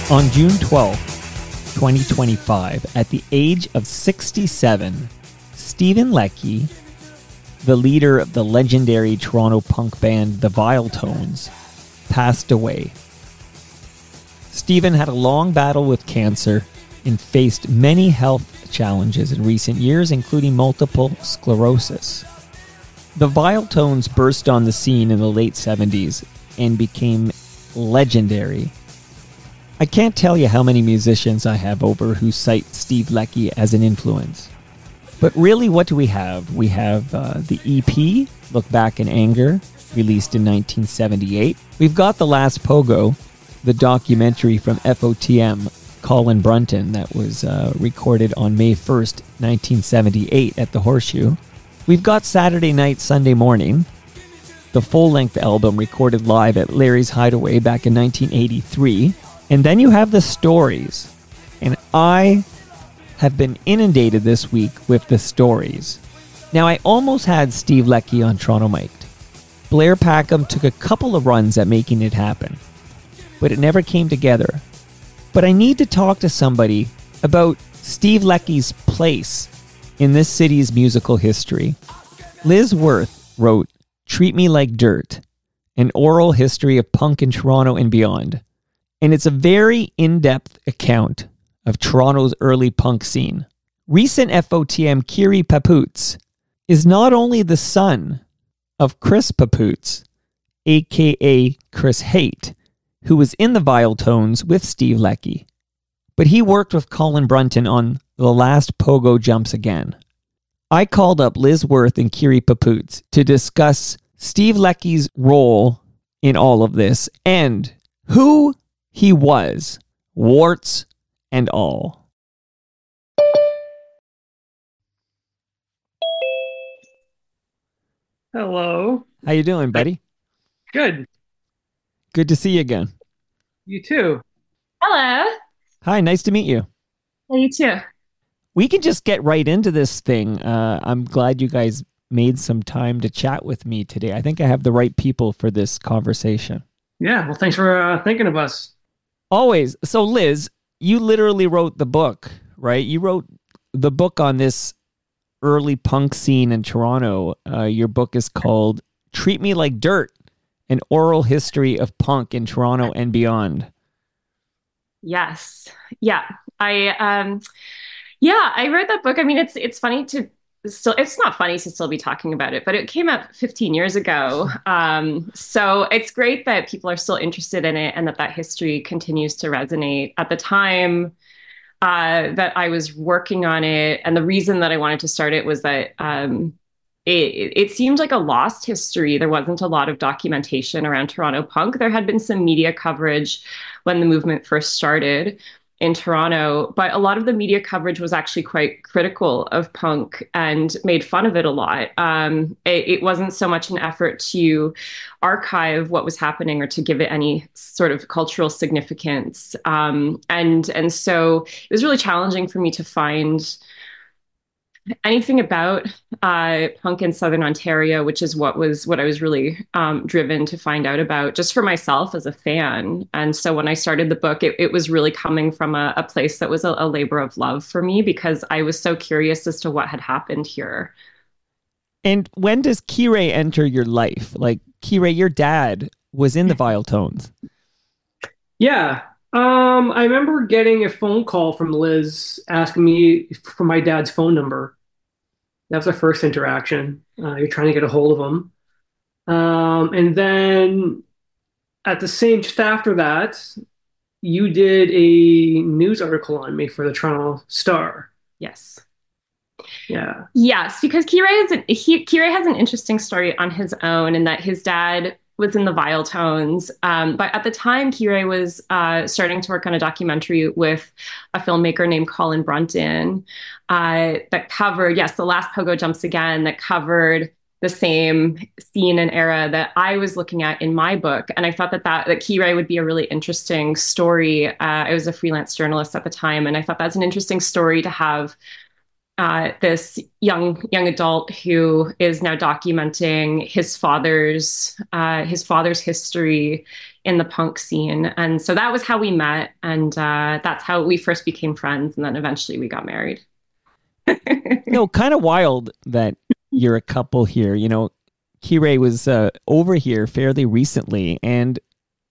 On June 12, 2025, at the age of 67, Steven Leckie, the leader of the legendary Toronto punk band the Viletones, passed away. Steven had a long battle with cancer and faced many health challenges in recent years, including multiple sclerosis. The Viletones burst on the scene in the late 70s and became legendary. I can't tell you how many musicians I have over who cite Steve Leckie as an influence. But really, what do we have? We have the EP, Look Back in Anger, released in 1978. We've got The Last Pogo, the documentary from FOTM, Colin Brunton, that was recorded on May 1st, 1978 at the Horseshoe. We've got Saturday Night, Sunday Morning, the full-length album recorded live at Larry's Hideaway back in 1983. And then you have the stories. And I have been inundated this week with the stories. Now, I almost had Steve Leckie on Toronto Mic'd. Blair Packham took a couple of runs at making it happen, but it never came together. But I need to talk to somebody about Steve Leckie's place in this city's musical history. Liz Worth wrote Treat Me Like Dirt, an oral history of punk in Toronto and beyond. And it's a very in-depth account of Toronto's early punk scene. Recent FOTM Kire Paputts is not only the son of Chris Paputts, a.k.a. Chris Haight, who was in the Viletones with Steve Leckie, but he worked with Colin Brunton on The Last Pogo Jumps Again. I called up Liz Worth and Kire Paputts to discuss Steve Leckie's role in all of this and who he was, warts and all. Hello. How you doing, buddy? Good. Good to see you again. You too. Hello. Hi, nice to meet you. Hey, you too. We can just get right into this thing. I'm glad you guys made some time to chat with me today. I think I have the right people for this conversation. Yeah, well, thanks for thinking of us. Always. So, Liz, you literally wrote the book, right? You wrote the book on this early punk scene in Toronto. Your book is called Treat Me Like Dirt, an oral history of punk in Toronto and beyond. Yes. Yeah. I read that book. I mean, it's funny to still, it's not funny to still be talking about it, but it came out 15 years ago. So it's great that people are still interested in it and that history continues to resonate. At the time that I was working on it, and the reason that I wanted to start it was that it seemed like a lost history. There wasn't a lot of documentation around Toronto punk. There had been some media coverage when the movement first started in Toronto, but a lot of the media coverage was actually quite critical of punk and made fun of it a lot. It wasn't so much an effort to archive what was happening or to give it any sort of cultural significance. And so it was really challenging for me to find anything about punk in Southern Ontario, which is what I was really driven to find out about just for myself as a fan. And so when I started the book, it was really coming from a place that was a labor of love for me, because I was so curious as to what had happened here. And when does Kire enter your life? Like, Kire, your dad was in the Viletones. Yeah. I remember getting a phone call from Liz asking me for my dad's phone number. That was our first interaction. You're trying to get a hold of him. And then just after that, you did a news article on me for the Toronto Star. Yes. Yeah. Yes, because Kire has an interesting story on his own in that his dad was in the Viletones. But at the time, Kire was starting to work on a documentary with a filmmaker named Colin Brunton that covered, yes, The Last Pogo Jumps Again, that covered the same scene and era that I was looking at in my book. And I thought that Kire would be a really interesting story. I was a freelance journalist at the time, and I thought that's an interesting story to have this young adult who is now documenting his father's history in the punk scene. And so that was how we met, and that's how we first became friends, and then eventually we got married. Kind of wild that you're a couple here. Kire was over here fairly recently, and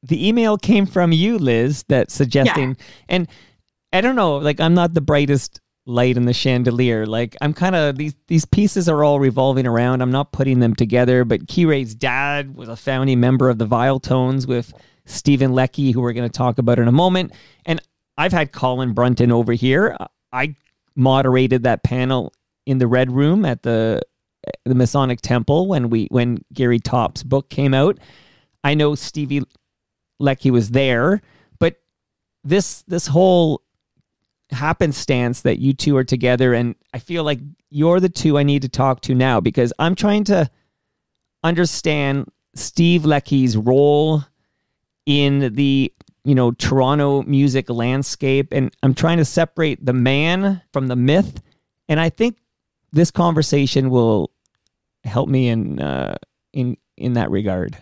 the email came from you, Liz, that suggesting, and I don't know, like, I'm not the brightest light in the chandelier. Like, I'm kind of, these pieces are all revolving around. I'm not putting them together, but Kire's dad was a founding member of the Viletones with Steven Leckie, who we're going to talk about in a moment. And I've had Colin Brunton over here. I moderated that panel in the Red Room at the Masonic Temple when Gary Topp's book came out. I know Stevie Leckie was there, but this whole happenstance that you two are together, and I feel like you're the two I need to talk to now, because I'm trying to understand Steve Leckie's role in the Toronto music landscape, and I'm trying to separate the man from the myth, and I think this conversation will help me in that regard.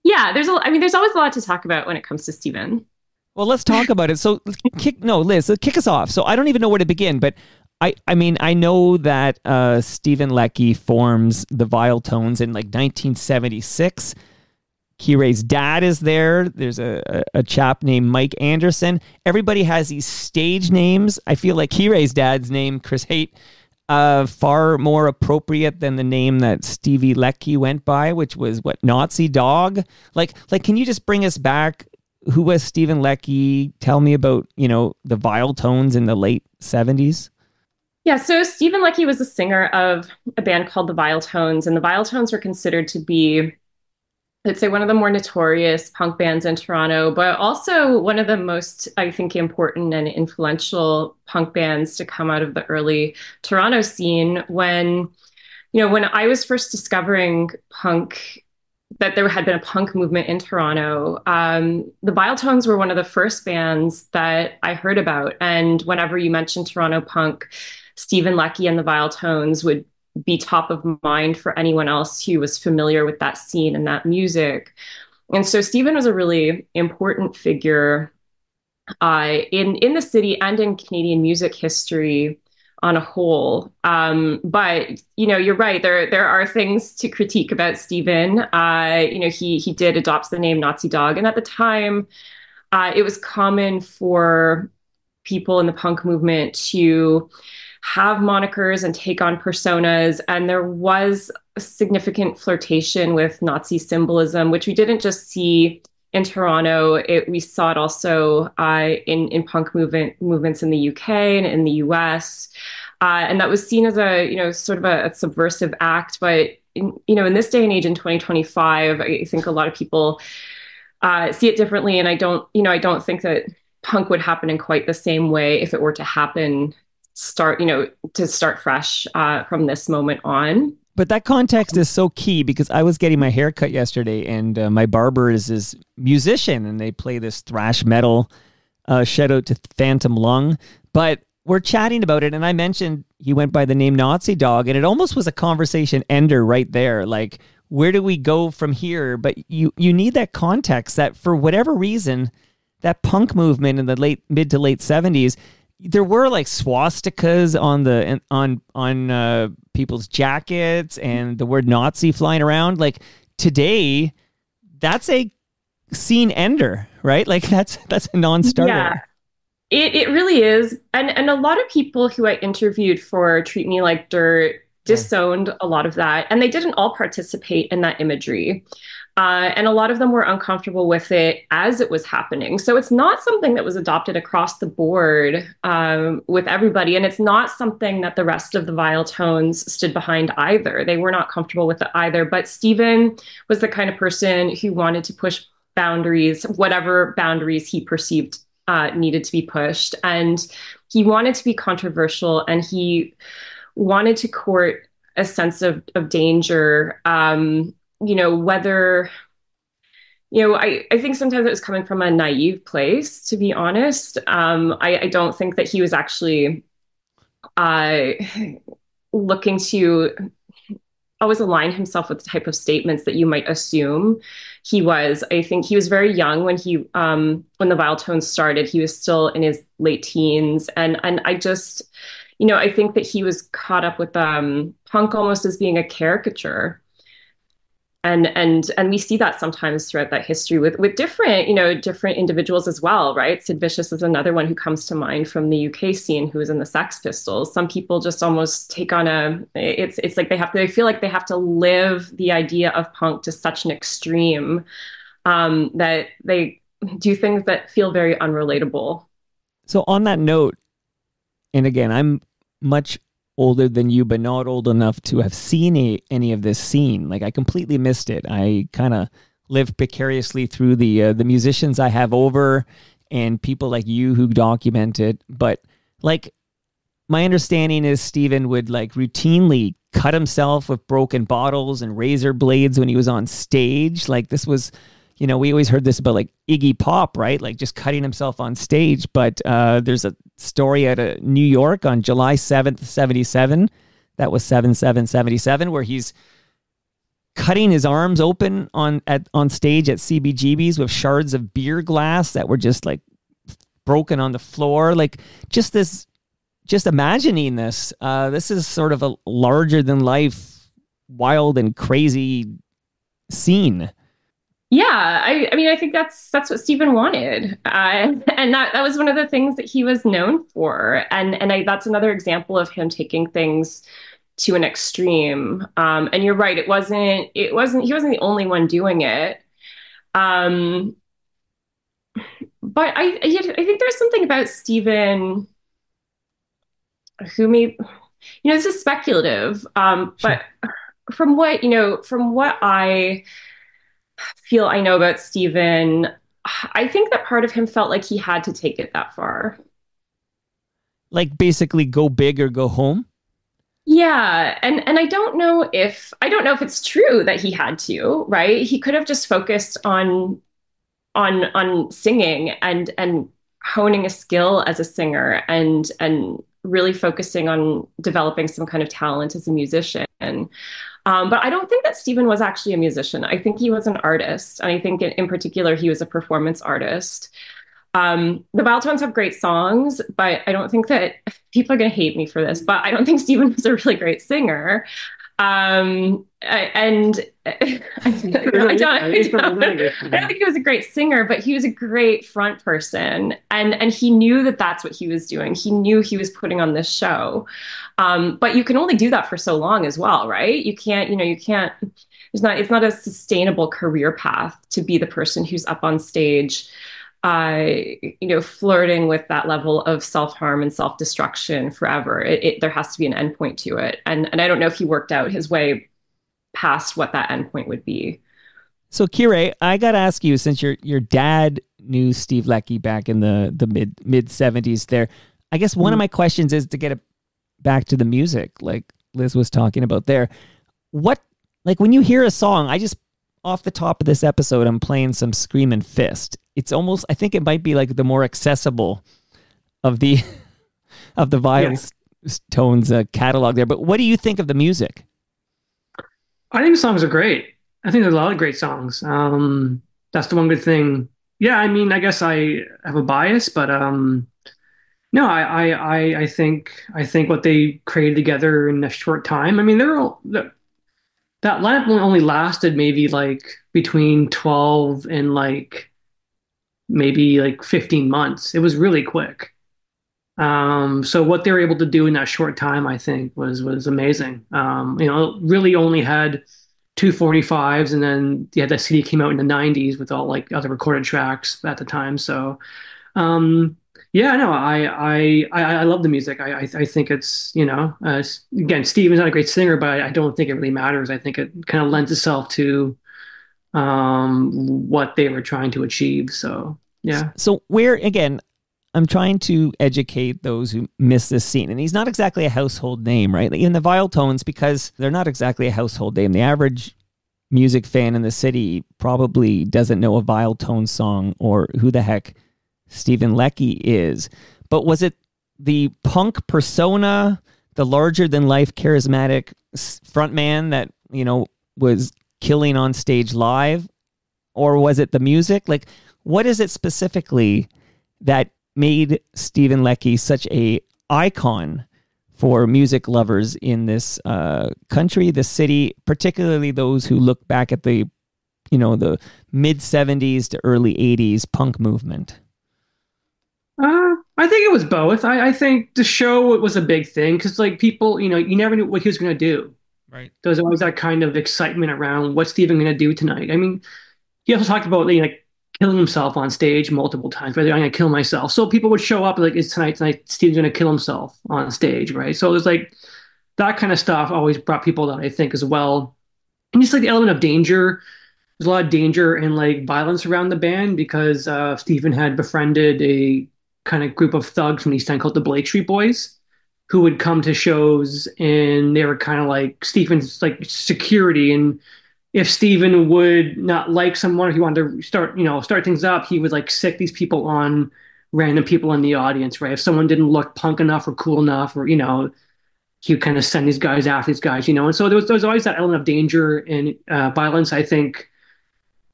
Yeah, there's always a lot to talk about when it comes to Steven. Well, let's talk about it. So, Liz, kick us off. So I don't even know where to begin, but I know that Steven Leckie forms the Viletones in like 1976. Kire's dad is there. There's a chap named Mike Anderson. Everybody has these stage names. I feel like Kire's dad's name, Chris Haight, far more appropriate than the name that Stevie Leckie went by, which was Nazi Dog. Like, can you just bring us back? Who was Steven Leckie? Tell me about, the Viletones in the late 70s. Yeah, so Steven Leckie was a singer of a band called the Viletones, and the Viletones were considered to be, I'd say, one of the more notorious punk bands in Toronto, but also one of the most, I think, important and influential punk bands to come out of the early Toronto scene. When I was first discovering punk, that there had been a punk movement in Toronto, the Viletones were one of the first bands that I heard about. And whenever you mentioned Toronto punk, Steven Leckie and the Viletones would be top of mind for anyone else who was familiar with that scene and that music. And so Steven was a really important figure in the city and in Canadian music history on a whole. But you're right. There are things to critique about Steven. He did adopt the name Nazi Dog, and at the time, it was common for people in the punk movement to have monikers and take on personas, and there was a significant flirtation with Nazi symbolism, which we didn't just see in Toronto. We saw it also in punk movements in the UK and in the US. And that was seen as a sort of a subversive act. But in this day and age, in 2025, I think a lot of people see it differently. And I don't think that punk would happen in quite the same way if it were to happen, start fresh from this moment on. But that context is so key, because I was getting my hair cut yesterday, and my barber is this musician, and they play this thrash metal. Shout out to Phantom Lung. But we're chatting about it, and I mentioned he went by the name Nazi Dog, and it almost was a conversation ender right there. Like, where do we go from here? But you need that context, that for whatever reason, that punk movement in the mid to late 70s, there were like swastikas on people's jackets and the word Nazi flying around. Like, today, that's a scene ender, right? Like, that's a non-starter. Yeah, it really is. And a lot of people who I interviewed for Treat Me Like Dirt Oh, disowned a lot of that, and they didn't all participate in that imagery. And a lot of them were uncomfortable with it as it was happening. So it's not something that was adopted across the board with everybody. And it's not something that the rest of the Viletones stood behind either. They were not comfortable with it either. But Steven was the kind of person who wanted to push boundaries, whatever boundaries he perceived needed to be pushed. And he wanted to be controversial, and he wanted to court a sense of danger. Whether, I think sometimes it was coming from a naive place, to be honest. I don't think that he was actually uh, looking to always align himself with the type of statements that you might assume he was. I think he was very young when the Viletones started. He was still in his late teens, and I just, I think that he was caught up with punk almost as being a caricature. And we see that sometimes throughout that history with different, different individuals as well, right? Sid Vicious is another one who comes to mind from the UK scene, who was in the Sex Pistols. Some people just almost take on it's like they feel like they have to live the idea of punk to such an extreme that they do things that feel very unrelatable. so on that note, and again, I'm much older than you, but not old enough to have seen any of this scene. Like, I completely missed it. I kind of lived precariously through the musicians I have over and people like you who document it. But like, my understanding is Steven would like routinely cut himself with broken bottles and razor blades when he was on stage. Like, this was, we always heard this about like Iggy Pop, right? Like just cutting himself on stage. But there's a story out of New York on July 7th, 77. That was 7/7/77, where he's cutting his arms open on stage at CBGB's with shards of beer glass that were just like broken on the floor. Like just imagining this. This is sort of a larger than life, wild and crazy scene. Yeah, I mean, I think that's what Stephen wanted, and that was one of the things that he was known for, and that's another example of him taking things to an extreme. And you're right, he wasn't the only one doing it. Um, but I think there's something about Stephen who may, this is speculative, Sure. but from what I feel I know about Steven, I think that part of him felt like he had to take it that far. Like basically go big or go home. Yeah, and I don't know if it's true that he had to, right? He could have just focused on singing and honing a skill as a singer and really focusing on developing some kind of talent as a musician. But I don't think that Stephen was actually a musician. I think he was an artist. And I think in particular, he was a performance artist. The Viletones have great songs, but I don't think that people are going to hate me for this, but I don't think Stephen was a really great singer. And I don't think he was a great singer, but he was a great front person, and he knew that that's what he was doing. He knew he was putting on this show, but you can only do that for so long as well, right? You can't. It's not a sustainable career path to be the person who's up on stage flirting with that level of self-harm and self-destruction forever. There has to be an endpoint to it. And I don't know if he worked out his way past what that endpoint would be. So Kire, I got to ask you, since your dad knew Steve Leckie back in the mid 70s there, I guess one of my questions is to get it back to the music, like Liz was talking about there. Like when you hear a song, off the top of this episode, I'm playing some Screamin' Fist. It's almost, I think it might be like the more accessible of the Viletones catalog there. But what do you think of the music? I think the songs are great. I think there's a lot of great songs. That's the one good thing. Yeah, I mean, I guess I have a bias, but no, I think what they created together in a short time. I mean, that lineup only lasted maybe like between 12 and like maybe like 15 months. It was really quick. So what they were able to do in that short time, I think, was amazing. Really only had 245s, and then yeah, that CD came out in the 90s with all like other recorded tracks at the time. So yeah, no, I love the music. I think it's, again, Steven's not a great singer, but I don't think it really matters. I think it kind of lends itself to what they were trying to achieve. So yeah. So where, again, I'm trying to educate those who miss this scene. And he's not exactly a household name, right? Like in the Viletones, because they're not exactly a household name. The average music fan in the city probably doesn't know a Viletones song or who the heck Steven Leckie is. But was it the punk persona, the larger-than-life charismatic frontman that, was killing on stage live? Or was it the music? Like, what is it specifically that made Steven Leckie such a icon for music lovers in this country, the city, particularly those who look back at the mid 70s to early 80s punk movement? I think it was both. I think the show was a big thing because like people, you never knew what he was going to do. Right. There was always that kind of excitement around what's Steven going to do tonight. I mean, he also talked about like killing himself on stage multiple times, right? I'm going to kill myself. So people would show up like, it's tonight, Steven's going to kill himself on stage, right? So it was like that kind of stuff always brought people out, I think, as well. And just like the element of danger. There's a lot of danger and like violence around the band because Steven had befriended a kind of group of thugs from East End called the Blake Street Boys, who would come to shows and they were kind of like Steven's like security. And if Steven would not like someone, if he wanted to start things up, he would like sick these people on random people in the audience, right? If someone didn't look punk enough or cool enough, or he would kind of send these guys after these guys, And so there was always that element of danger and violence, I think,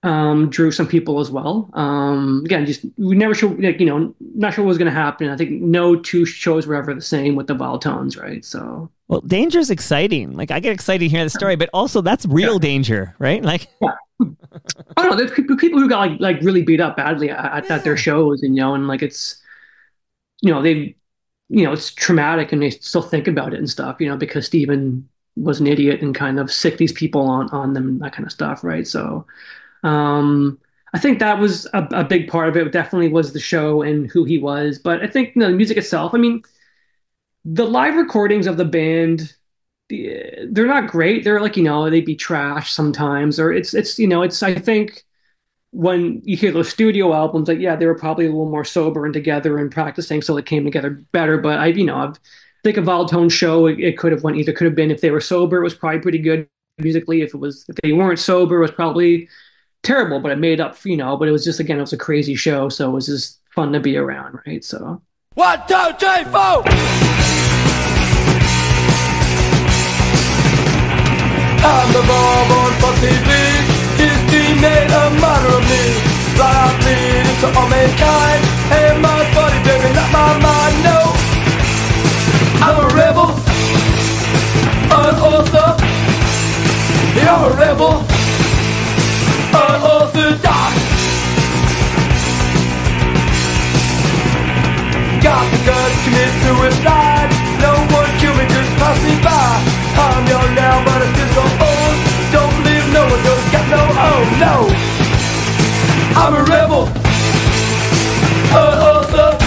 drew some people as well. Again, just we never sure, not sure what was going to happen. I think no two shows were ever the same with the Viletones, right? So, well, danger is exciting. Like I get excited hearing the story, but also that's real danger, right? Like, yeah. I don't know. There's people who got like really beat up badly at their shows, and like it's, they, it's traumatic, and they still think about it and stuff, because Steven was an idiot and kind of sick these people on them, that kind of stuff, right? So. I think that was a big part of it. Definitely was the show and who he was. But I think the music itself, I mean, the live recordings of the band, they're not great. They're like, they'd be trash sometimes. Or it's I think when you hear those studio albums, like, yeah, they were probably a little more sober and together and practicing, so it came together better. But I think a Viletones show, it could have went either. Could have been if they were sober, it was probably pretty good musically. If they weren't sober, it was probably terrible, but it made up, but it was just, again, it was a crazy show, so it was just fun to be around, right? So 1, 2, 3, 4. I'm the bomb on for TV. History made a martyr of me. Blood I bleed into all mankind. And my body, baby, not my mind, no. I'm a rebel, an author. You're a rebel, unorthodox. Got the guts, commit suicide. No one kill me, just pass me by. I'm young now, but I feel so old. Don't believe no one knows, got no, oh no. I'm a rebel, unorthodox.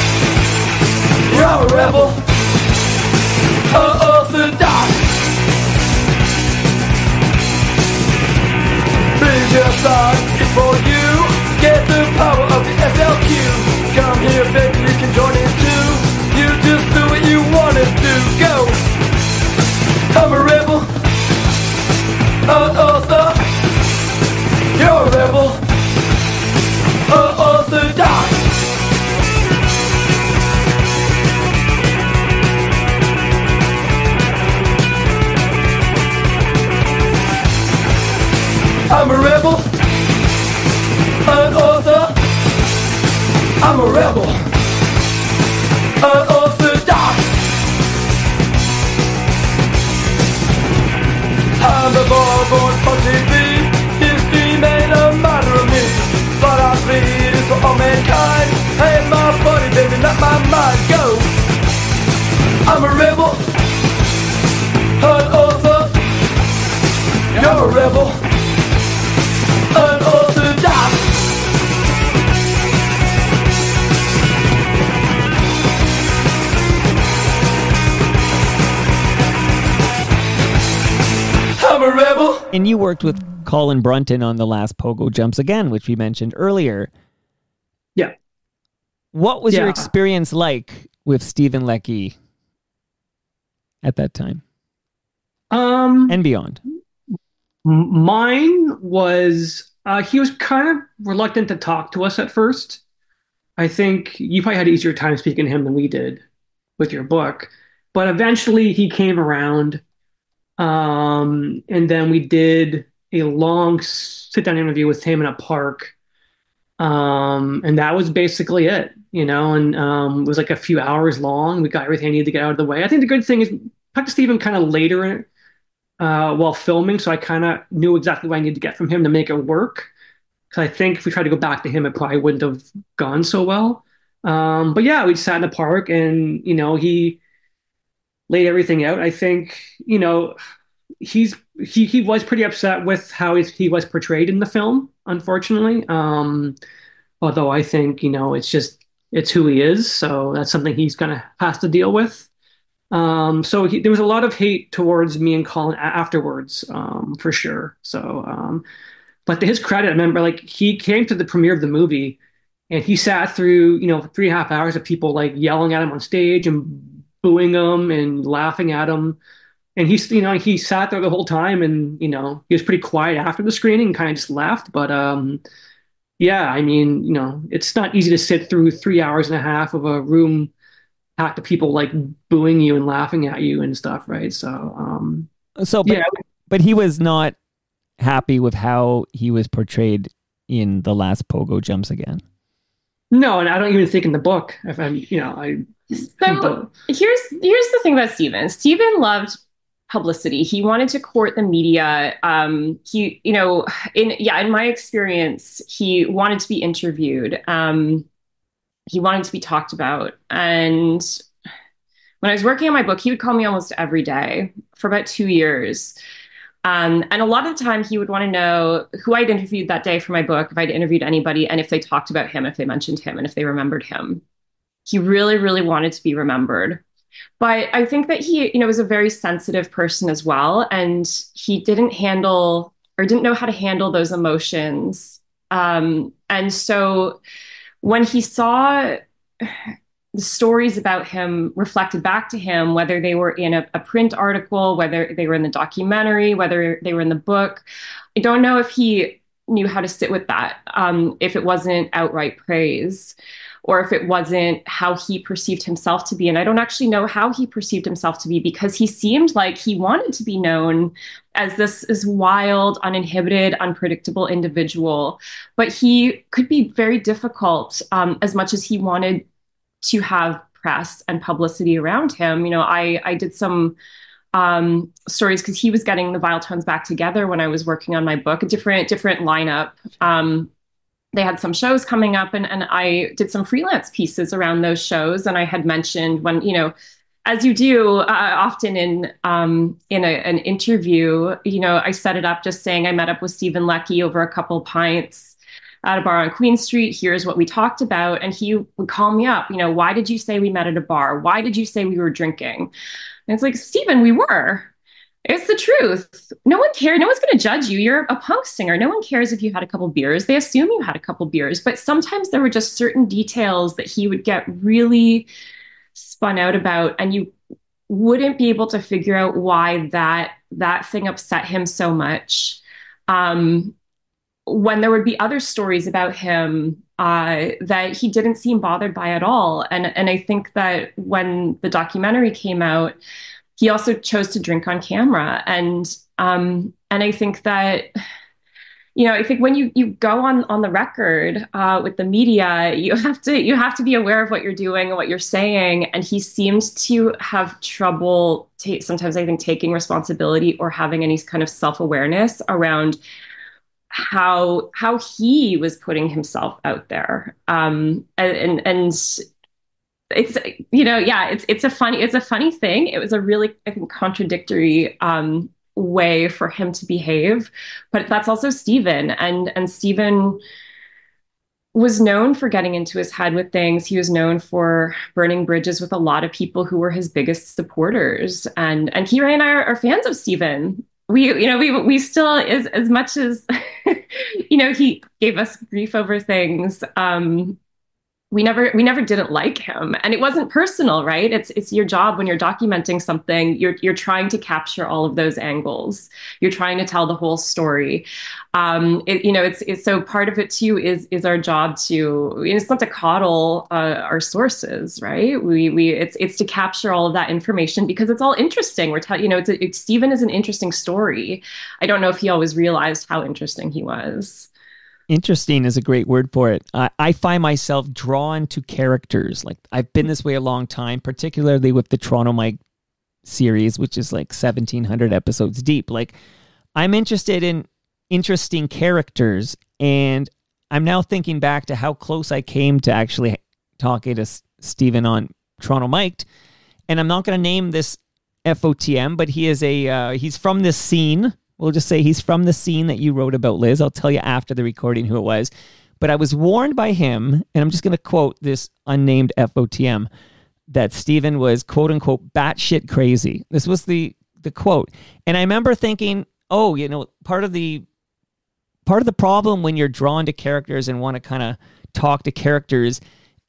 You're a rebel, unorthodox. Just like it's for you. Get the power of the SLQ. Come here, baby, you can join in too. You just do what you wanna do. Go. I'm a rebel, an author. You're a rebel, unorthodox. I'm a rebel, an author. I'm a rebel, unorthodox. I'm the boy born for TV. History made a martyr of me. But I bleed is for all mankind. Hey, my body, baby, not my mind. Go. I'm a rebel, unorthodox. You're a rebel, unorthodox. I'm a rebel. And you worked with Colin Brunton on the last Pogo Jumps Again, which we mentioned earlier. Yeah. What was your experience like with Steven Leckie at that time? And beyond? Mine was, he was kind of reluctant to talk to us at first. I think you probably had an easier time speaking to him than we did with your book. But eventually he came around. And then we did a long sit-down interview with him in a park. And that was basically it, you know, and it was like a few hours long. We got everything I needed to get out of the way. I think the good thing is talked to Steven kind of later while filming, so I kind of knew exactly what I needed to get from him to make it work. Because I think if we tried to go back to him, it probably wouldn't have gone so well. But yeah, we sat in the park and, you know, he laid everything out. I think, you know, he was pretty upset with how he was portrayed in the film, unfortunately. Although I think, you know, it's who he is, so that's something he's gonna has to deal with. So there was a lot of hate towards me and Colin afterwards, for sure. So, but to his credit, I remember like he came to the premiere of the movie and he sat through, you know, 3.5 hours of people like yelling at him on stage and booing him and laughing at him. And you know, he sat there the whole time and, you know, he was pretty quiet after the screening and kind of just left. But, yeah, I mean, you know, it's not easy to sit through 3.5 hours of a room packed of people like booing you and laughing at you and stuff, right? So, yeah. But he was not happy with how he was portrayed in the last Pogo Jumps Again. No, and I don't even think in the book. If I'm, you know, So here's the thing about Steven. Steven loved publicity. He wanted to court the media. He, you know, in my experience, he wanted to be interviewed. He wanted to be talked about. And when I was working on my book, he would call me almost every day for about 2 years. And a lot of the time he would want to know who I'd interviewed that day for my book, if I'd interviewed anybody, and if they talked about him, if they mentioned him, and if they remembered him. He really, really wanted to be remembered. But I think that he, you know, was a very sensitive person as well. And he didn't know how to handle those emotions. And so when he saw the stories about him reflected back to him, whether they were in a print article, whether they were in the documentary, whether they were in the book, I don't know if he knew how to sit with that, if it wasn't outright praise, or if it wasn't how he perceived himself to be. And I don't actually know how he perceived himself to be, because he seemed like he wanted to be known as this wild, uninhibited, unpredictable individual. But he could be very difficult, as much as he wanted to have press and publicity around him. You know, I did some stories because he was getting the Viletones back together when I was working on my book, a different lineup. They had some shows coming up, and I did some freelance pieces around those shows. And I had mentioned, when, you know, as you do often in an interview, you know, I set it up just saying I met up with Steven Leckie over a couple pints at a bar on Queen Street. Here's what we talked about. And he would call me up, you know, why did you say we met at a bar? Why did you say we were drinking? And it's like, Steven, we were. It's the truth. No one cares. No one's going to judge you. You're a punk singer. No one cares if you had a couple beers. They assume you had a couple beers. But sometimes there were just certain details that he would get really spun out about, and you wouldn't be able to figure out why that thing upset him so much. When there would be other stories about him that he didn't seem bothered by at all. And I think that when the documentary came out, he also chose to drink on camera. And I think that, you know, I think when you go on the record with the media, you have to be aware of what you're doing and what you're saying. And he seems to have trouble sometimes, I think, taking responsibility or having any kind of self-awareness around how he was putting himself out there. And it's it's a funny thing. It was a really, I think, contradictory way for him to behave, but that's also Steven, and Steven was known for getting into his head with things. He was known for burning bridges with a lot of people who were his biggest supporters. And Kire and I are fans of Steven. We still, as much as he gave us grief over things. We never didn't like him, and it wasn't personal, right? It's your job when you're documenting something. You're trying to capture all of those angles. You're trying to tell the whole story. It's so part of it too is our job to. It's not to coddle our sources, right? It's to capture all of that information because it's all interesting. We're telling Stephen is an interesting story. I don't know if he always realized how interesting he was. Interesting is a great word for it. I find myself drawn to characters. Like, I've been this way a long time, particularly with the Toronto Mike series, which is like 1,700 episodes deep. Like, I'm interested in interesting characters, and I'm now thinking back to how close I came to actually talking to Steven on Toronto Mike. And I'm not going to name this FOTM, but he's from this scene. We'll just say he's from the scene that you wrote about, Liz. I'll tell you after the recording who it was. But I was warned by him, and I'm just going to quote this unnamed FOTM, that Steven was, quote unquote, batshit crazy. This was the quote. And I remember thinking, part of the problem when you're drawn to characters and want to kind of talk to characters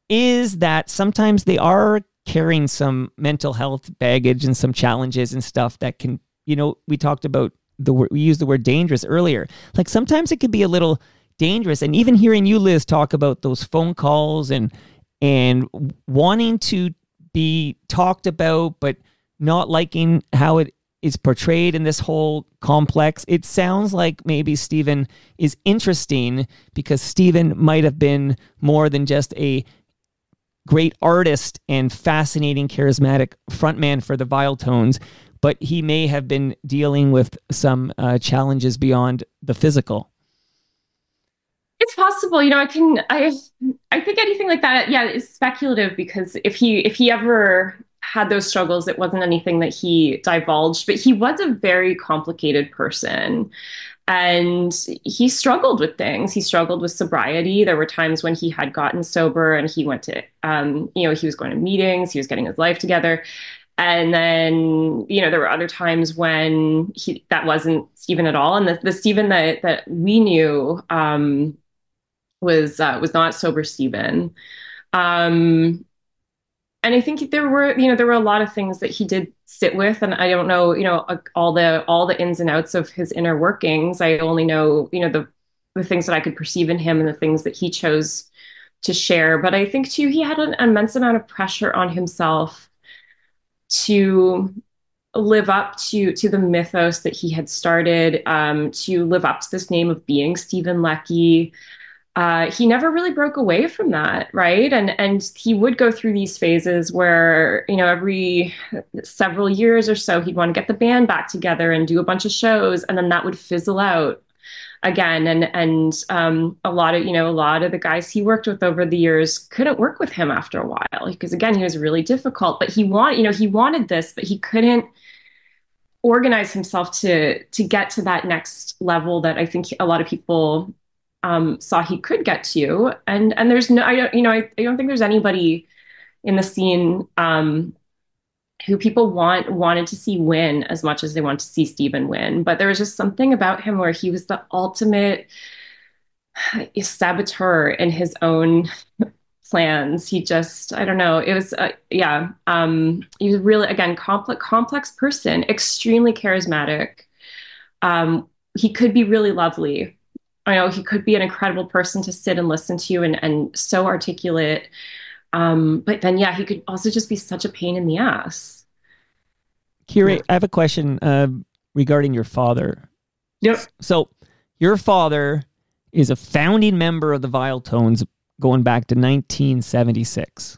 is that sometimes they are carrying some mental health baggage and some challenges and stuff that can, we talked about we used the word dangerous earlier. Like, sometimes it could be a little dangerous. And even hearing you, Liz, talk about those phone calls and wanting to be talked about, but not liking how it is portrayed in this whole complex, it sounds like maybe Steven is interesting because Steven might have been more than just a great artist and fascinating, charismatic frontman for the Viletones, but he may have been dealing with some challenges beyond the physical. It's possible, I think anything like that, yeah, is speculative because if he ever had those struggles, it wasn't anything that he divulged, but he was a very complicated person. And he struggled with things. He struggled with sobriety. There were times when he had gotten sober and he went to, he was going to meetings, he was getting his life together. And then, there were other times when that wasn't Steven at all. And the Steven that we knew was not sober Steven. And I think there were a lot of things that he did sit with, and I don't know, all the ins and outs of his inner workings. I only know, the things that I could perceive in him and the things that he chose to share. But I think too, he had an immense amount of pressure on himself to live up to the mythos that he had started, to live up to this name of being Steven Leckie. He never really broke away from that, right? And he would go through these phases where, every several years or so, he'd want to get the band back together and do a bunch of shows, and then that would fizzle out again. And a lot of the guys he worked with over the years couldn't work with him after a while because, again, he was really difficult. But he wanted this, but he couldn't organize himself to get to that next level that I think a lot of people saw he could get to, and there's no, I don't think there's anybody in the scene who people wanted to see win as much as they want to see Steven win. But there was just something about him where he was the ultimate saboteur in his own plans. He just, I don't know. It was, he was really, again, complex person, extremely charismatic. He could be really lovely. I know he could be an incredible person to sit and listen to and so articulate. But then, he could also just be such a pain in the ass. Kire, I have a question regarding your father. Yep. So your father is a founding member of the Viletones going back to 1976.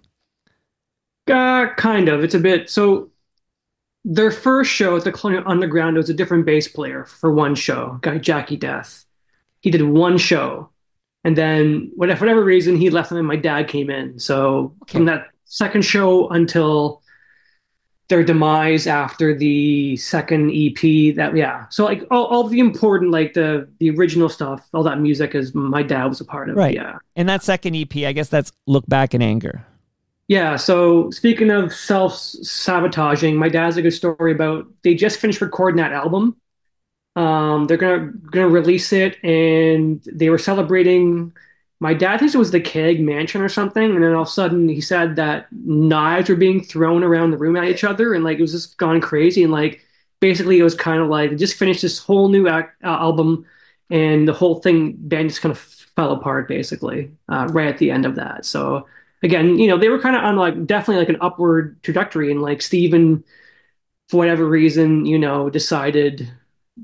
Kind of. It's a bit. So their first show at the Colonial Underground was a different bass player for one show, guy Jackie Death. He did one show, and then for whatever reason he left them and my dad came in. So from that second show until their demise after the second EP. That yeah. So like all the important like the original stuff, all that music is my dad was a part of. Right. Yeah. And that second EP, I guess that's Look Back in Anger. Yeah, so speaking of self-sabotaging, my dad has a good story about they just finished recording that album. They're gonna release it, and they were celebrating. My dad thinks it was the Keg Mansion or something, and then all of a sudden he said that knives were being thrown around the room at each other, and like it was just gone crazy, and like basically it was kind of like they just finished this whole new album, and the whole band just kind of fell apart basically right at the end of that. So again, they were kind of on like definitely like an upward trajectory, and like Steven, for whatever reason, decided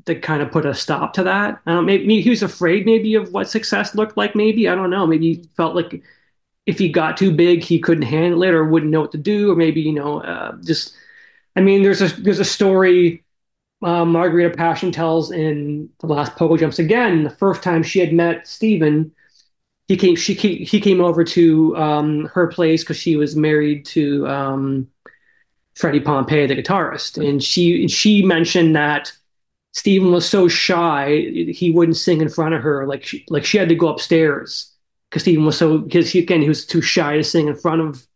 to kind of put a stop to that. Maybe he was afraid maybe of what success looked like. Maybe I don't know. Maybe he felt like if he got too big, he couldn't handle it or wouldn't know what to do, or maybe just. I mean, there's a story Margarita Passion tells in the last Pogo Jumps again. The first time she had met Steven, he came over to her place because she was married to Freddie Pompey, the guitarist, and she mentioned that Steven was so shy he wouldn't sing in front of her. Like she had to go upstairs because Steven was he was too shy to sing in front of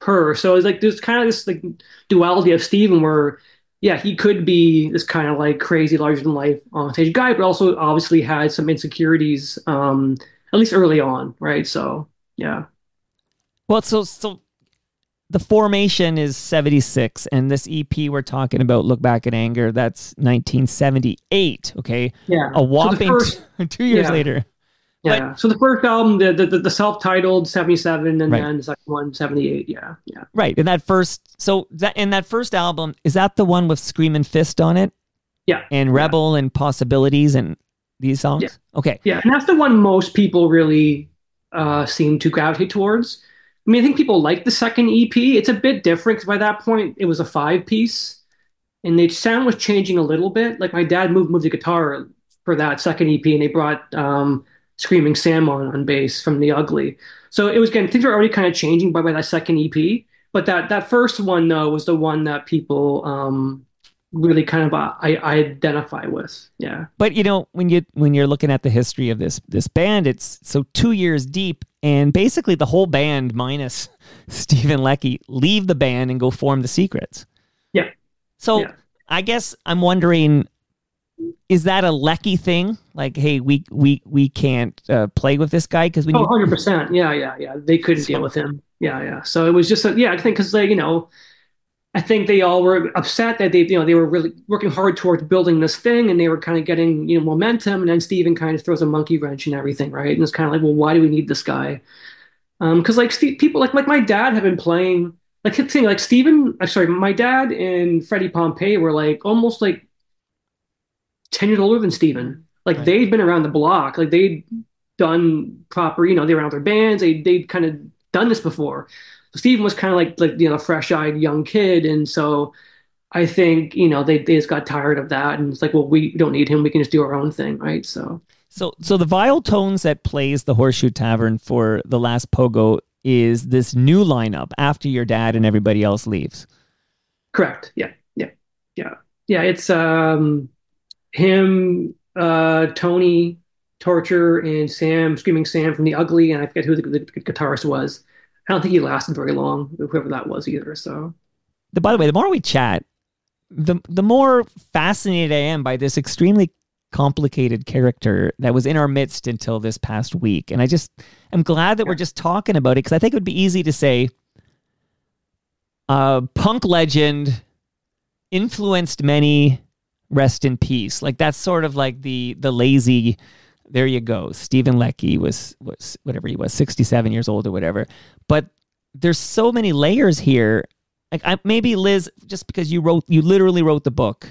her. So it's like there's kind of this like duality of Steven where yeah, he could be this kind of like crazy larger than life on stage guy, but also obviously had some insecurities at least early on, right? So yeah. Well, so the formation is 76, and this EP we're talking about, Look Back in Anger, that's 1978, okay? Yeah. A whopping So 2 years later. Yeah. But, so the first album, the self-titled 77, and right. then the second one, 78. Yeah. Yeah. Right. And that first album, is that the one with Screamin' Fist on it? Yeah. And Rebel and Possibilities and these songs? Yeah. Okay. Yeah. And that's the one most people really seem to gravitate towards. I mean, I think people like the second EP. It's a bit different because by that point it was a 5-piece, and the sound was changing a little bit. Like my dad moved the guitar for that second EP, and they brought Screaming Sam on bass from The Ugly. So it was again things were already kind of changing by that second EP. But that first one though was the one that people really kind of I identify with. Yeah. But when you're looking at the history of this band, it's so 2 years deep, and basically the whole band minus Steven Leckie leave the band and go form The Secrets. Yeah. So yeah. I guess I'm wondering, is that a Leckie thing? Like, hey, we can't play with this guy because we need 100%. Yeah. They couldn't deal with him. Yeah. So it was just I think because they I think they all were upset that they were really working hard towards building this thing, and they were kind of getting momentum, and then Steven kind of throws a monkey wrench in everything, right? And it's kind of like, well, why do we need this guy? Because like people like my dad have been playing like thing like Steven. I'm sorry, my dad and Freddie Pompey were like almost like 10 years older than Steven. Like right. They'd been around the block, like they'd done proper, they were around their bands, they'd kind of done this before. Steven was kind of like a fresh-eyed young kid, and so I think they just got tired of that, and it's like, well, we don't need him; we can just do our own thing, right? So the Viletones that plays the Horseshoe Tavern for the last Pogo is this new lineup after your dad and everybody else leaves. Correct. Yeah. It's him, Tony, Torture, and Sam, Screaming Sam from The Ugly, and I forget who the guitarist was. I don't think he lasted very long, whoever that was either. So, by the way, the more we chat, the more fascinated I am by this extremely complicated character that was in our midst until this past week. And I'm glad that we're just talking about it, because I think it would be easy to say, punk legend, influenced many, rest in peace. Like that's sort of like the lazy. There you go. Steven Leckie was whatever he was, 67 years old or whatever. But there's so many layers here. Like maybe Liz, just because you literally wrote the book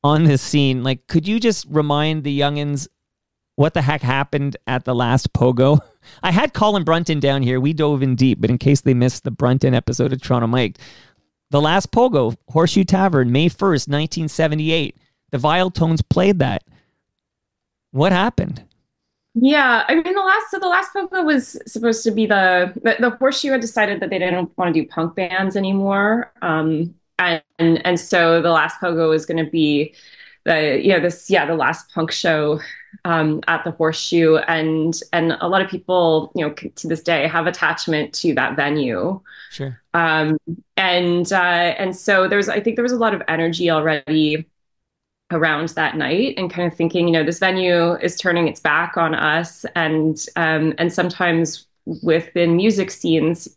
on this scene, like could you just remind the youngins what the heck happened at the last Pogo? I had Colin Brunton down here. We dove in deep, but in case they missed the Brunton episode of Toronto Mike, the last Pogo, Horseshoe Tavern, May 1st, 1978. The Viletones played that. What happened? Yeah, I mean the last Pogo was supposed to be the Horseshoe had decided that they didn't want to do punk bands anymore. And so the last Pogo was going to be the last punk show at the Horseshoe, and a lot of people, to this day have attachment to that venue. Sure. Um, and so I think there was a lot of energy already around that night, and kind of thinking, this venue is turning its back on us, and sometimes within music scenes,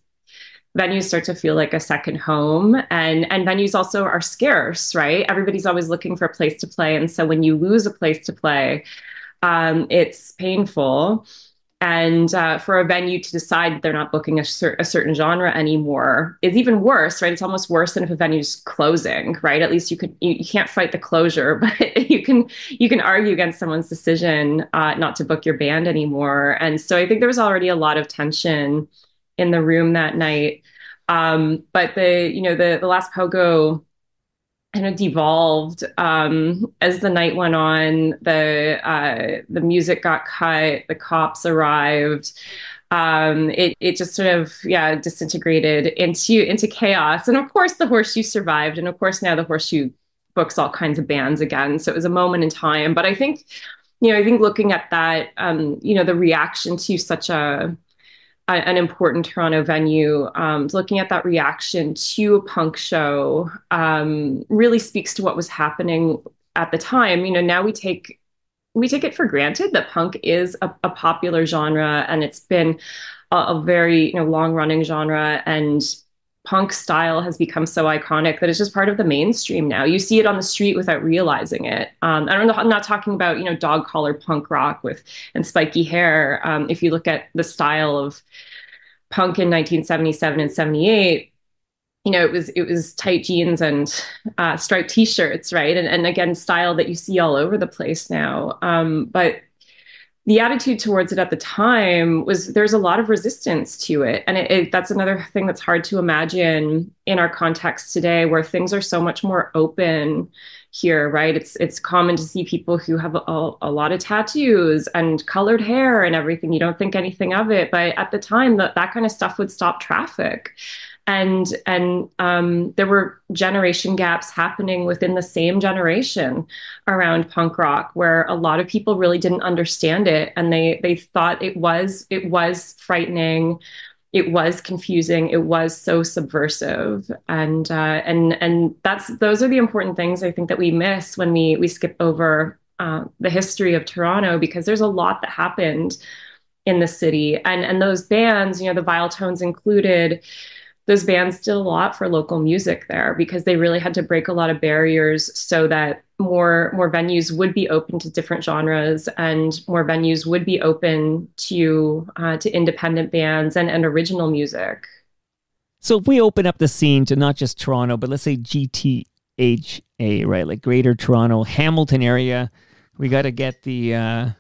venues start to feel like a second home, and venues also are scarce, right? Everybody's always looking for a place to play, and so when you lose a place to play, it's painful. And for a venue to decide that they're not booking a certain genre anymore is even worse, right? It's almost worse than if a venue's closing, right? At least you can't fight the closure, but you can argue against someone's decision not to book your band anymore. And so I think there was already a lot of tension in the room that night. But the last Pogo kind of devolved as the night went on. The music got cut. The cops arrived. It just sort of disintegrated into chaos. And of course, the Horseshoe survived. And of course, now the Horseshoe books all kinds of bands again. So it was a moment in time. But I think looking at that, the reaction to such an important Toronto venue, looking at that reaction to a punk show really speaks to what was happening at the time. Now we take it for granted that punk is a popular genre, and it's been a very long running genre, and punk style has become so iconic that it's just part of the mainstream now. You see it on the street without realizing it. I don't know. I'm not talking about dog collar punk rock and spiky hair. If you look at the style of punk in 1977 and 78, it was tight jeans and striped t-shirts, right? And again, style that you see all over the place now. But the attitude towards it at the time was there's a lot of resistance to it. And that's another thing that's hard to imagine in our context today, where things are so much more open here, right? It's common to see people who have a lot of tattoos and colored hair and everything. You don't think anything of it. But at the time, that kind of stuff would stop traffic. And there were generation gaps happening within the same generation around punk rock, where a lot of people really didn't understand it, and they thought it was frightening, it was confusing, it was so subversive, and those are the important things I think that we miss when we skip over the history of Toronto, because there's a lot that happened in the city, and those bands, the Viletones included. Those bands did a lot for local music there, because they really had to break a lot of barriers so that more venues would be open to different genres, and more venues would be open to independent bands and original music. So if we open up the scene to not just Toronto, but let's say GTHA, right? Like Greater Toronto, Hamilton area, we got to get Teenage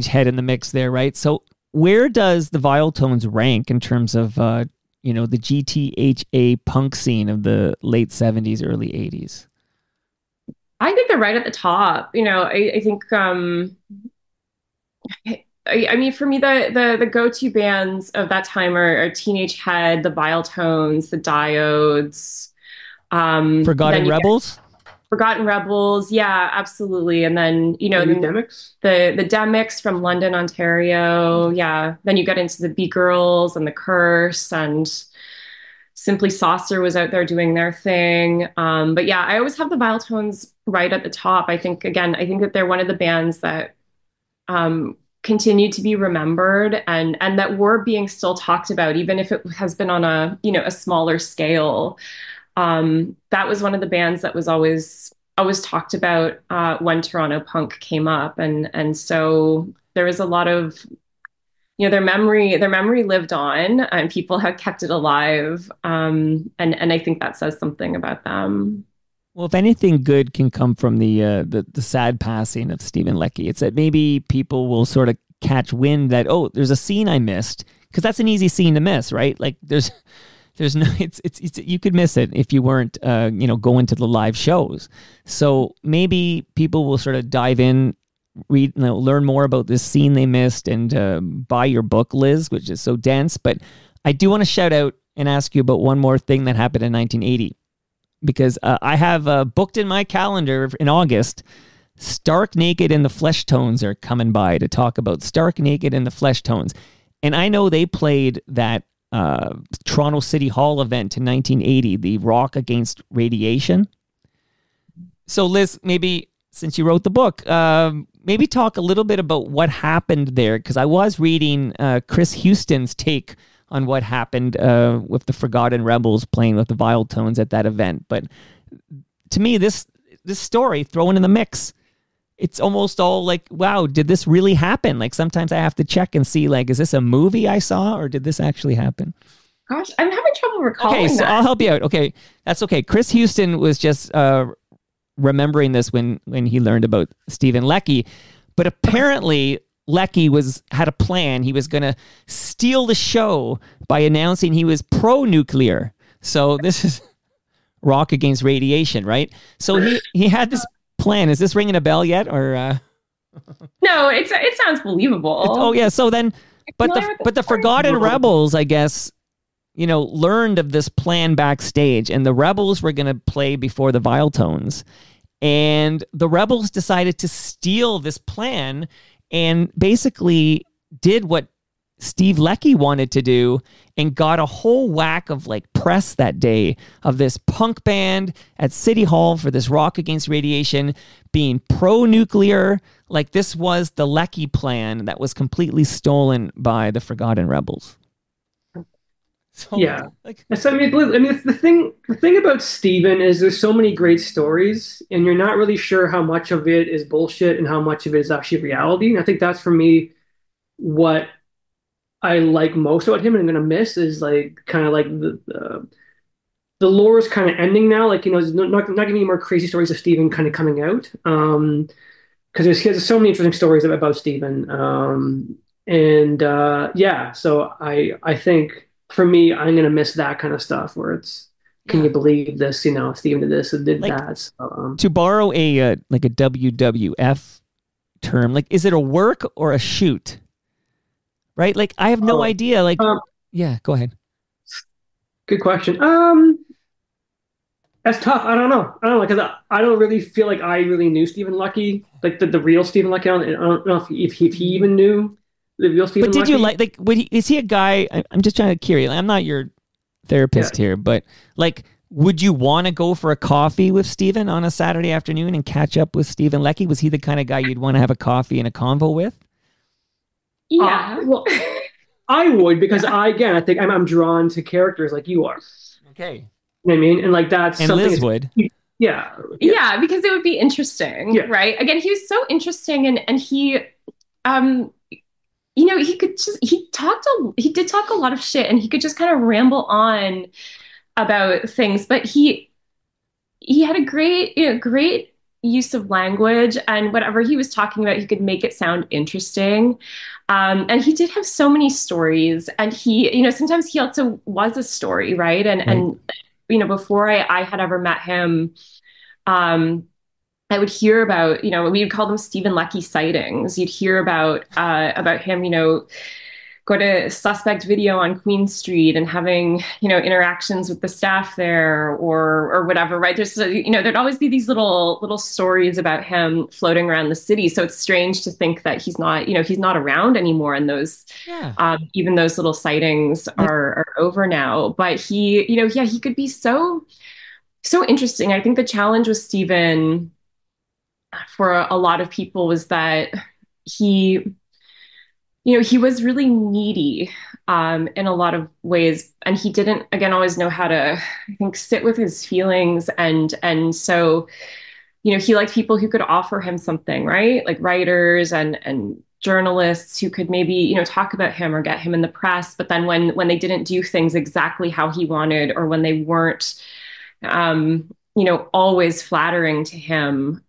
Head in the mix there, right? So where does the Viletones rank in terms of, the GTHA punk scene of the late 70s, early 80s? I think they're right at the top. I think, I mean, for me, the go-to bands of that time are Teenage Head, the Viletones, the Diodes. Forgotten Rebels? Forgotten Rebels, yeah, absolutely. And then, the Demics? The Demics from London, Ontario. Yeah. Then you get into the B-Girls and the Curse, and Simply Saucer was out there doing their thing. But yeah, I always have the Viletones right at the top. I think that they're one of the bands that continued to be remembered, and that were being still talked about, even if it has been on a smaller scale. That was one of the bands that was always talked about when Toronto punk came up, and so there was a lot of their memory lived on, and people had kept it alive, and I think that says something about them. Well, if anything good can come from the sad passing of Steven Leckie, it's that maybe people will sort of catch wind that, oh, there's a scene I missed, because that's an easy scene to miss, right? Like there's no, it's you could miss it if you weren't, going to the live shows. So maybe people will sort of dive in learn more about this scene they missed and buy your book, Liz, which is so dense. But I do want to shout out and ask you about one more thing that happened in 1980, because I have booked in my calendar in August. Stark Naked and the Fleshtones are coming by to talk about Stark Naked and the Fleshtones. And I know they played that Toronto City Hall event in 1980, the Rock Against Radiation. So Liz, maybe since you wrote the book, maybe talk a little bit about what happened there, because I was reading Chris Houston's take on what happened with the Forgotten Rebels playing with the Viletones at that event. But to me, this story thrown in the mix, it's almost all like, wow, did this really happen? Like sometimes I have to check and see, like, is this a movie I saw or did this actually happen? Gosh, I'm having trouble recalling Okay, so that. I'll help you out. Okay, that's okay. Chris Houston was just remembering this when he learned about Steven Leckie. But apparently Leckie had a plan. He was going to steal the show by announcing he was pro-nuclear. So this is Rock Against Radiation, right? So he had this plan. Is this ringing a bell yet, or? No, it sounds believable. Yeah. So then, but the Forgotten Rebels, I guess, learned of this plan backstage, and the Rebels were going to play before the Viletones, and the Rebels decided to steal this plan and basically did what Steve Leckie wanted to do and got a whole whack of like press that day of this punk band at City Hall for this Rock Against Radiation being pro-nuclear. Like this was the Leckie plan that was completely stolen by the Forgotten Rebels. So, yeah. So, I mean, the thing about Steven is there's so many great stories, and you're not really sure how much of it is bullshit and how much of it is actually reality. And I think that's for me what I like most about him, and I'm gonna miss is like kind of like the lore is kind of ending now. Like there's not gonna be more crazy stories of Steven kind of coming out. Because there's so many interesting stories about Steven. Yeah, so I think for me, I'm gonna miss that kind of stuff where it's, can you believe this? Steven did this and did like, that. So, to borrow a WWF term, like, is it a work or a shoot? Right? Like, I have no idea. Like, yeah, go ahead. Good question. That's tough. I don't know because I don't really feel like I really knew Steven Leckie, like the real Steven Leckie. I don't know if he even knew the real Steven Leckie. But did you like is he a guy? I'm just trying to curious. I'm not your therapist here, but like, would you want to go for a coffee with Steven on a Saturday afternoon and catch up with Steven Leckie? Was he the kind of guy you'd want to have a coffee and a convo with? Yeah. Well, I would, because I think I'm drawn to characters like you are. Okay. You know what I mean? And like that's and something Liz would. Yeah, because it would be interesting, right? Again, he was so interesting, and he, he did talk a lot of shit, and he could just kind of ramble on about things, but he had a great use of language, and whatever he was talking about, he could make it sound interesting. And he did have so many stories, and he, sometimes he also was a story, right? And before I had ever met him, I would hear about, we would call them Steven Leckie sightings. You'd hear about him, go to Suspect Video on Queen Street and having, interactions with the staff there or whatever, right? There's, there'd always be these little stories about him floating around the city. So it's strange to think that he's not around anymore. And those, even those little sightings are over now. But he could be so interesting. I think the challenge with Steven for a lot of people was that he was really needy in a lot of ways, and he didn't, again, always know how to, I think, sit with his feelings, and so, he liked people who could offer him something, right? Like writers and journalists who could maybe, talk about him or get him in the press, but then when they didn't do things exactly how he wanted, or when they weren't, always flattering to him,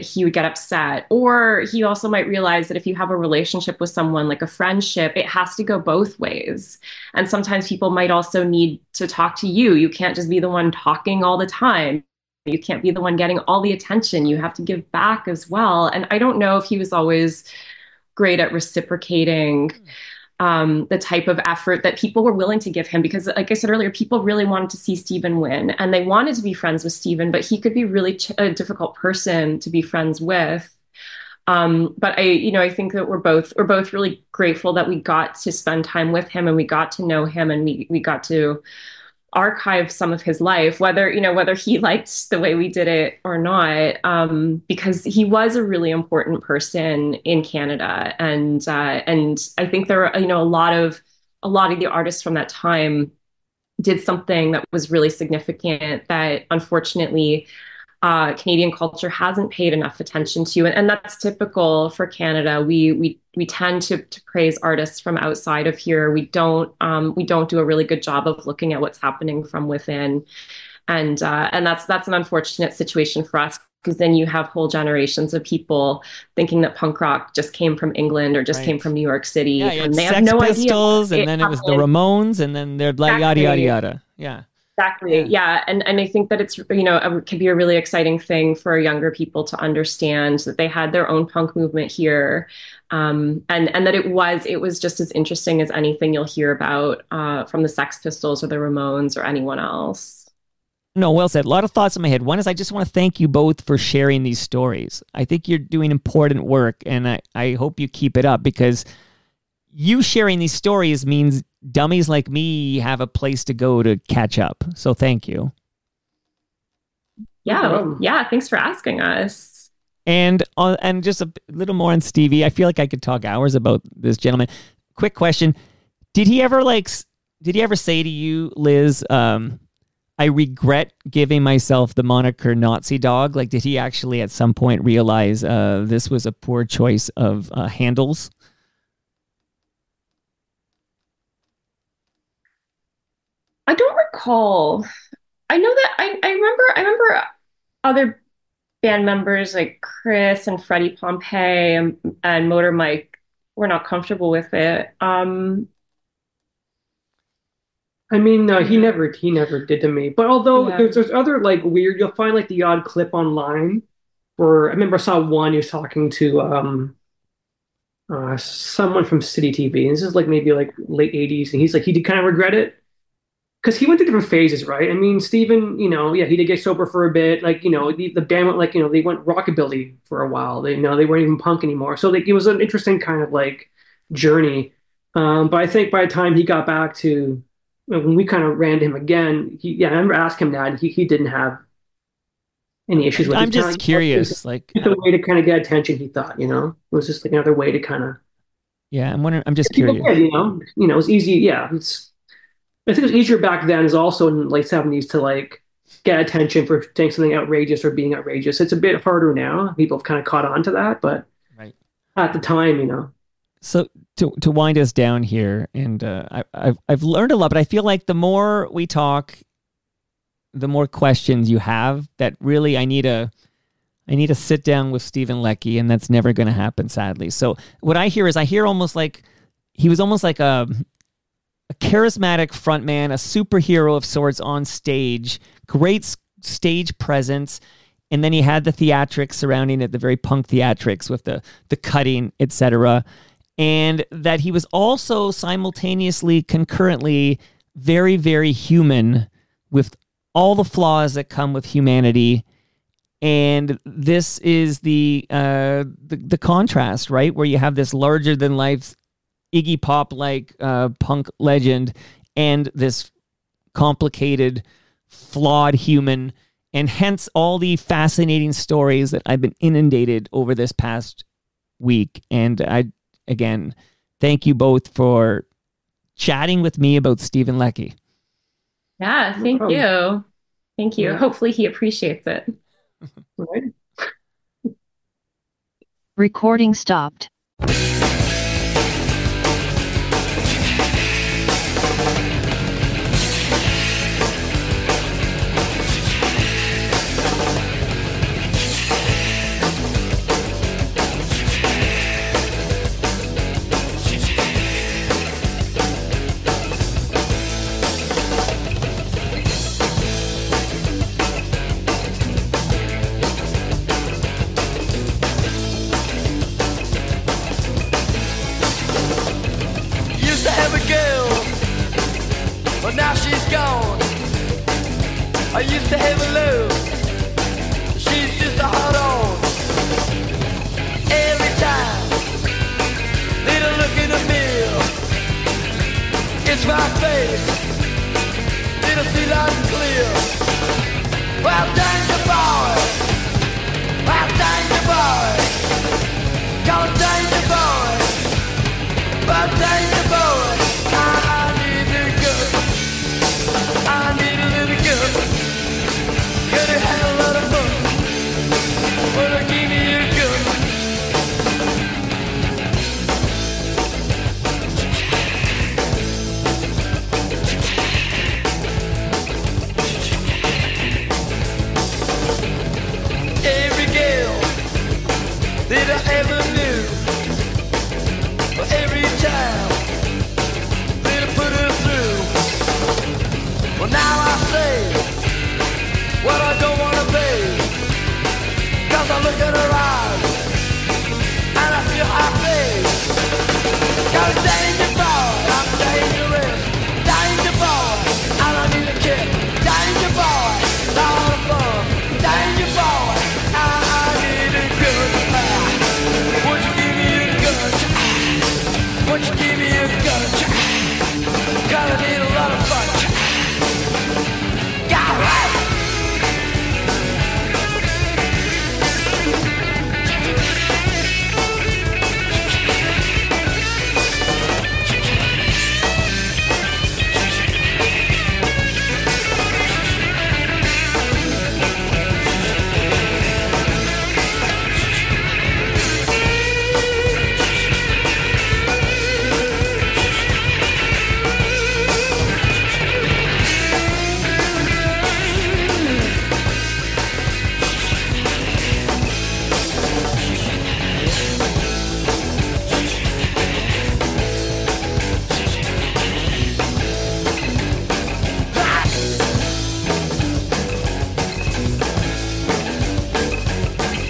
he would get upset. Or he also might realize that if you have a relationship with someone, like a friendship, it has to go both ways. And sometimes people might also need to talk to you. You can't just be the one talking all the time. You can't be the one getting all the attention. You have to give back as well. And I don't know if he was always great at reciprocating the type of effort that people were willing to give him, because like I said earlier, people really wanted to see Steven win and they wanted to be friends with Steven, but he could be really a difficult person to be friends with. But I think that we're both really grateful that we got to spend time with him and we got to know him and we got to archive some of his life, whether he liked the way we did it or not, because he was a really important person in Canada, and I think there are a lot of the artists from that time did something that was really significant that unfortunately Canadian culture hasn't paid enough attention to, and that's typical for Canada. We tend to praise artists from outside of here. We don't do a really good job of looking at what's happening from within, and that's an unfortunate situation for us, because then you have whole generations of people thinking that punk rock just came from England or just came from New York City, and they have no Pistols, idea. And then it was the Ramones, and then they're like yada yada yada. Yeah. Exactly. Yeah. And I think that it's, it could be a really exciting thing for younger people to understand that they had their own punk movement here. And that it was just as interesting as anything you'll hear about from the Sex Pistols or the Ramones or anyone else. No, well said. A lot of thoughts in my head. One is I just want to thank you both for sharing these stories. I think you're doing important work, and I hope you keep it up, because you sharing these stories means dummies like me have a place to go to catch up. So thank you. Yeah. Thanks for asking us. And just a little more on Stevie. I feel like I could talk hours about this gentleman. Quick question. Did he ever say to you, Liz, I regret giving myself the moniker Nazi dog? Like, did he actually at some point realize this was a poor choice of handles? I don't recall. I know that I remember other band members like Chris and Freddie Pompey and Motor Mike were not comfortable with it. I mean, no, he never did to me. But although there's other like weird, you'll find like the odd clip online where I remember I saw one he was talking to someone from City TV. And this is like maybe like late 80s, and he's like he did kind of regret it. Because he went through different phases, right? I mean, Steven, he did get sober for a bit. Like, the band went they went rockabilly for a while. They weren't even punk anymore. So like it was an interesting kind of like journey. But I think by the time he got back to when we kind of ran to him again, I remember asking him that, and he didn't have any issues with it. I'm just curious, it's a way to kind of get attention. He thought, it was just like another way to kind of. Yeah, I'm wondering. I'm just curious. It was easy. Yeah, I think it was easier back then, is also in the late 70s, to like get attention for saying something outrageous or being outrageous. It's a bit harder now. People have kind of caught on to that, but at the time, So to wind us down here, and I've learned a lot, but I feel like the more we talk, the more questions you have. That really I need to sit down with Steven Leckie, and that's never going to happen, sadly. So what I hear almost like he was almost like a charismatic frontman, a superhero of sorts on stage, great stage presence, and then he had the theatrics surrounding it, the very punk theatrics with the cutting, etc. And that he was also simultaneously, concurrently, very, very human with all the flaws that come with humanity. And this is the contrast, right? Where you have this larger than life Iggy Pop like punk legend and this complicated, flawed human, and hence all the fascinating stories that I've been inundated over this past week. And I, again, thank you both for chatting with me about Steven Leckie. Yeah, thank you. Thank you. Yeah. Hopefully he appreciates it. Recording stopped. I used to have a love, she's just a hot on. Every time, little look in the mirror, it's my face, little see loud and clear. Well, danger boy, well, danger boy, call it danger boy, well, danger boy. I need a gun, I need a little gun, gonna have a lot of fun, wanna give me a gun. Every girl that I ever knew, but every time that I put her through, well now I say what I don't wanna be, 'cause I look at her eyes and I feel happy. Got a danger boy, I'm dangerous, danger boy, and I need a kick, danger boy, lot of fun, danger boy, I need a gun. Won't you give me a gun? Won't you give me a gun? Gonna need a lot of fun. Got right.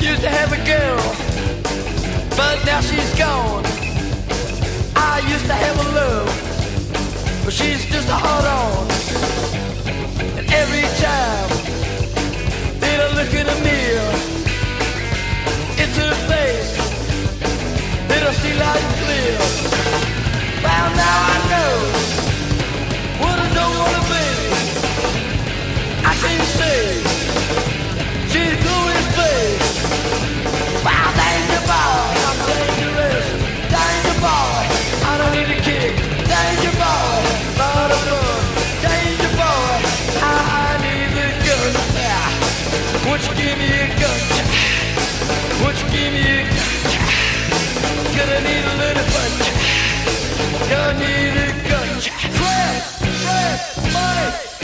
Used to have a girl, but now she's gone. I used to have a love, but she's just a hard on. And every time that I look in the mirror, it's her face that I see loud and clear. Well, now I know what I don't wanna be. I can't say she's glorious face. Wow, danger boy, I'm dangerous, danger boy, I don't need a kick, danger boy, lot of fun, danger boy, I need a gun. Won't you give me a gun? Won't you give me a gun? Gonna need a little fun. Gonna need a gun. Press, money.